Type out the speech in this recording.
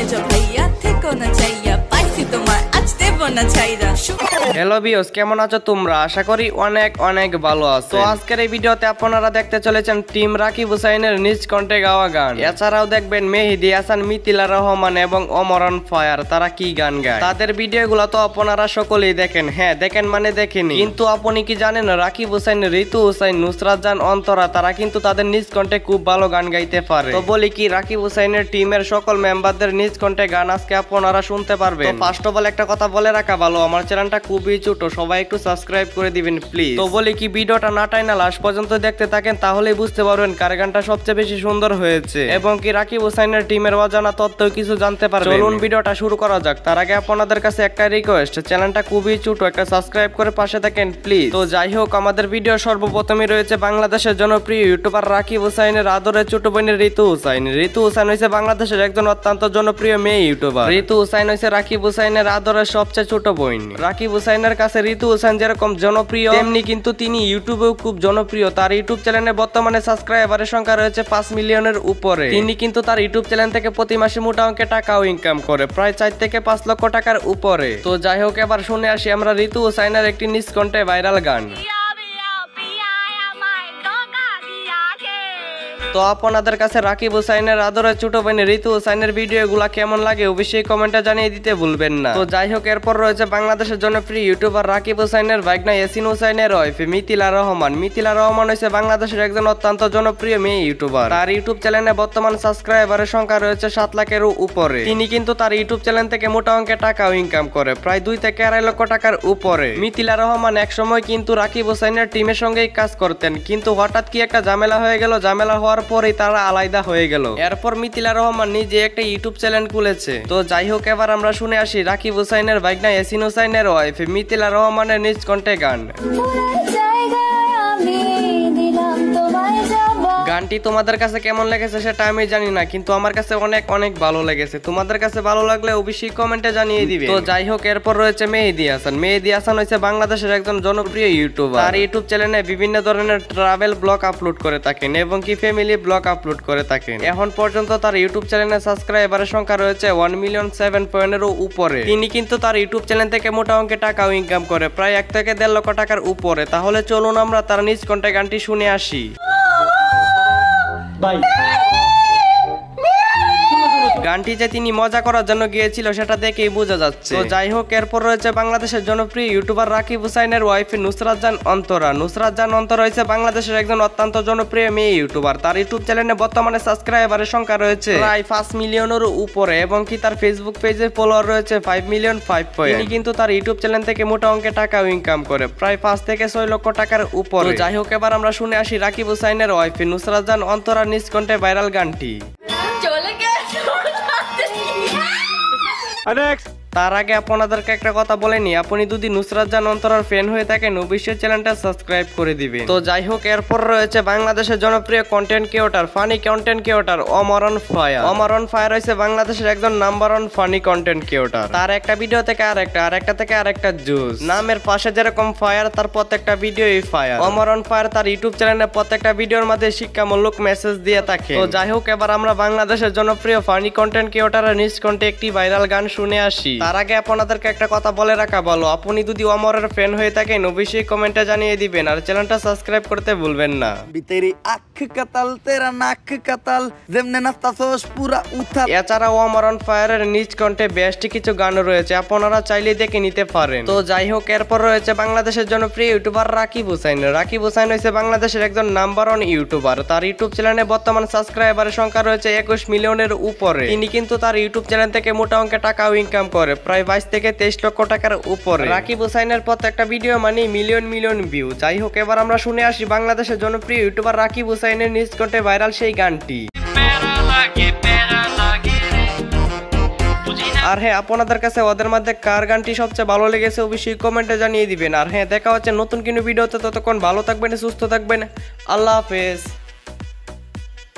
নিয়েছো ভাইয়া থেকো না চাইয়া পাইছি তোমার আজ দেব না চাইরা। হ্যালো ভিউয়ার্স, কেমন আছো তোমরা? আশা করি অনেক অনেক ভালো আছো। তো আজকের এই ভিডিওতে আপনারা দেখতে চলেছেন টিম রাকিব হুসাইনের নিজ কণ্ঠে গাওয়া গান। এছাড়াও দেখবেন মেহেদী হাসান, মিথিলা রহমান এবং ওমর অন ফায়ার তারা কি গান গায়। তাদের ভিডিওগুলো তো আপনারা সকলেই দেখেন, হ্যাঁ দেখেন মানে দেখেনি। কিন্তু আপনি কি জানেন রাকিব হুসাইন, ঋতু হুসাইন, নুসরাত জাহান, অন্তরা তারা কিন্তু তাদের নিজ কণ্ঠে খুব ভালো গান গাইতে পারে। তো বলি কি রাকিব হুসাইনের টিমের সকল মেম্বারদের নিজ কণ্ঠে গান আজকে আপনারা শুনতে পারবেন। ফার্স্ট অফ অল একটা কথা বলে রাখা ভালো, আমার চ্যানেলটা খুবই ছোট, সবাই একটু সাবস্ক্রাইব করে দিবেন প্লিজ। তো বলি কি ভিডিওটা না টাইনা লাস্ট পর্যন্ত দেখতে থাকেন, তাহলেই বুঝতে পারবেন কার গানটা সবচেয়ে বেশি সুন্দর হয়েছে এবং কি রাকিব হুসাইনের টিমের অজানা তথ্য কিছু জানতে পারবেন। চলুন ভিডিওটা শুরু করা যাক। তার আগে আপনাদের কাছে একটা রিকোয়েস্ট, চ্যানেলটা খুবই ছোট, একটা সাবস্ক্রাইব করে পাশে থাকেন প্লিজ। তো যাই হোক, আমাদের ভিডিও সর্বপ্রথমই রয়েছে বাংলাদেশের জনপ্রিয় ইউটিউবার রাকিব হুসাইনের আদরের ছোট বোনের ঋতু হুসাইন। ঋতু হুসাইন হয়েছে বাংলাদেশের একজন অত্যন্ত জনপ্রিয় মেয়ে ইউটিউবার। ঋতু হুসাইন হয়েছে রাকিব হুসাইনের আদরের সবচেয়ে ছোট বোন। রাকিব হুসাইনের কাছে ঋতু হুসাইন যেরকম জনপ্রিয়, তেমনি কিন্তু তিনি ইউটিউবেও খুব জনপ্রিয়। তার ইউটিউব চ্যানেলে বর্তমানে সাবস্ক্রাইবারের সংখ্যা রয়েছে 5 মিলিয়নের উপরে। তিনি কিন্তু তার ইউটিউব চ্যানেল থেকে প্রতি মাসে মোটা অঙ্কের টাকাও ইনকাম করে, প্রায় 4 থেকে 5 লক্ষ টাকার উপরে। তো যাই হোক, এবার শুনে আসি আমরা ঋতু হুসাইনের একটি নিজ কণ্ঠে ভাইরাল গান। তো আপনাদের কাছে রাকিব হুসাইনের আদরের ছোট বোন ঋতু হুসাইনের ভিডিওগুলো কেমন লাগে অবশ্যই কমেন্টে জানিয়ে দিতে ভুলবেন না। তো যাই হোক, এরপর রয়েছে বাংলাদেশের জনপ্রিয় ইউটিউবার রাকিব হুসাইনের ভাগনা ইয়াসিন হুসাইনের ওয়াইফ মিথিলা রহমান। মিথিলা রহমান হয়েছে বাংলাদেশের একজন অত্যন্ত জনপ্রিয় মেয়ে ইউটিউবার। তার ইউটিউব চ্যানেলে বর্তমান সাবস্ক্রাইবারের সংখ্যা রয়েছে 7 লাখেরও উপরে। তিনি কিন্তু তার ইউটিউব চ্যানেল থেকে মোটা অঙ্কের টাকাও ইনকাম করে, প্রায় 2 থেকে 2.5 লক্ষ টাকার উপরে। মিথিলা রহমান একসময় কিন্তু রাকিব হুসাইনের টিমের সঙ্গেই কাজ করতেন, কিন্তু হঠাৎ কি একটা ঝামেলা হয়ে গেল, ঝামেলা হওয়ার পরেই তারা আলাদা হয়ে গেল। এরপর মিথিলা রহমান নিজে একটা ইউটিউব চ্যানেল খুলেছে। তো যাই হোক, এবার আমরা শুনে আসি রাকিব হুসাইনের ভাগনা ইয়াসিন হুসাইনের ওয়াইফ মিথিলা রহমানের নিজ কণ্ঠে গান। গানটি তোমাদের কাছে কেমন লেগেছে সেটা আমি জানি না, কিন্তু আমার কাছে অনেক অনেক ভালো লেগেছে। তোমাদের কাছে ভালো লাগলে অবশ্যই কমেন্টে জানিয়ে দিবে। তো যাই হোক, এরপর রয়েছে মেহেদী হাসান। মেহেদী হাসান হচ্ছে বাংলাদেশের একজন জনপ্রিয় ইউটিউবার। তার ইউটিউব চ্যানেলে বিভিন্ন ধরনের ট্রাভেল ব্লগ আপলোড করে থাকেন এবং কি ফ্যামিলি ব্লগ আপলোড করে থাকেন। এখন পর্যন্ত তার ইউটিউব চ্যানেলে সাবস্ক্রাইবারের সংখ্যা রয়েছে 1,700,000 উপরে। তিনি কিন্তু তার ইউটিউব চ্যানেল থেকে মোটা অঙ্কের টাকাও ইনকাম করে, প্রায় 1 থেকে 1.5 লক্ষ টাকার উপরে। তাহলে চলুন আমরা তার নিজ কণ্ঠে গানটি শুনে আসি। গানটি যে তিনি মজা করার জন্য গিয়েছিল সেটা দেখেই বোঝা যাচ্ছে। তো যাই হোক, এরপর রয়েছে বাংলাদেশের জনপ্রিয় ইউটিউবার রাকিব হুসাইনের ওয়াইফ নুসরাত জাহান অন্তরা। নুসরাত জাহান অন্তরা হয়েছে বাংলাদেশের একজন অত্যন্ত জনপ্রিয় মেয়ে ইউটিউবার। তার ইউটিউব চ্যানেলে বর্তমানে সাবস্ক্রাইবারের সংখ্যা রয়েছে প্রায় 5 মিলিয়নের উপরে এবং কি তার ফেসবুক পেজে ফলোয়ার রয়েছে 5,500,000। তিনি কিন্তু তার ইউটিউব চ্যানেল থেকে মোটা অঙ্কের টাকাও ইনকাম করে, প্রায় 5 থেকে 6 লক্ষ টাকার উপরে। যাই হোক, এবার আমরা শুনে আসি রাকিব হুসাইনের ওয়াইফ নুসরাত জাহান অন্তরার নিজ কণ্ঠে ভাইরাল গানটি। তার আগে আপনাদেরকে একটা কথা বলেনি, আপনি যদি নুসরাত জাহান অন্তরার ফ্যান হয়ে থাকেন অবশ্যই চ্যানেলটা সাবস্ক্রাইব করে দিবেন। তো যাই হোক, এরপর রয়েছে বাংলাদেশের জনপ্রিয় content creator, funny content creator Omar on fire. Omar on fire হয়েছে বাংলাদেশের একজন নাম্বার 1 ফানি কন্টেন্ট ক্রিয়েটর। তার একটা ভিডিও থেকে আরেকটা থেকে আরেকটা জুস, নামের পাশে যেরকম ফায়ার, তার প্রত্যেকটা ভিডিওই ফায়ার। ওমর অন ফায়ার তার ইউটিউব চ্যানেলে প্রত্যেকটা ভিডিওর মধ্যে শিক্ষামূলক মেসেজ দিয়ে থাকে। তো যাই হোক, এবার আমরা বাংলাদেশের জনপ্রিয় ফানি কন্টেন্ট ক্রিয়েটরের নিজ কণ্ঠে একটি ভাইরাল গান শুনে আসি। তার আগে আপনাদেরকে একটা কথা বলে রাখা ভালো, আপনি যদি ওমরের ফ্যান হয়ে থাকেন অবশ্যই কমেন্টে জানিয়ে দিবেন আর চ্যানেলটা সাবস্ক্রাইব করতে ভুলবেন না। এছাড়া ওমর অন ফায়ারের নিজ কণ্ঠে বেশ কিছু গান রয়েছে, আপনারা চাইলে দেখে নিতে পারেন। তো যাই হোক, এরপর রয়েছে বাংলাদেশের জনপ্রিয় ইউটিউবার রাকিব হুসাইন। রাকিব হুসাইন হয়েছে বাংলাদেশের একজন নাম্বার 1 ইউটিউবার। তার ইউটিউব চ্যানেলে বর্তমান সাবস্ক্রাইবারের সংখ্যা রয়েছে 21 মিলিয়নের উপরে। তিনি কিন্তু তার ইউটিউব চ্যানেল থেকে মোটা অঙ্কের টাকাও ইনকাম করে, প্রায় 22 থেকে 23 লক্ষ টাকার উপরে। রাকিব হুসাইনের প্রত্যেকটা ভিডিও মানে মিলিয়ন মিলিয়ন ভিউ। যাই হোক, এবার আমরা শুনে আসি বাংলাদেশের জনপ্রিয় ইউটিউবার রাকিব হুসাইনের নিজ কণ্ঠে ভাইরাল সেই গানটি। আর হ্যাঁ, আপনাদের কাছে ওদের মধ্যে কার গানটি সবচেয়ে ভালো লেগেছে অবশ্যই কমেন্টে জানিয়ে দিবেন। আর হ্যাঁ, দেখা হচ্ছে নতুন কোনো ভিডিওতে, ততক্ষণ ভালো থাকবেন, সুস্থ থাকবেন, আল্লাহ হাফেজ।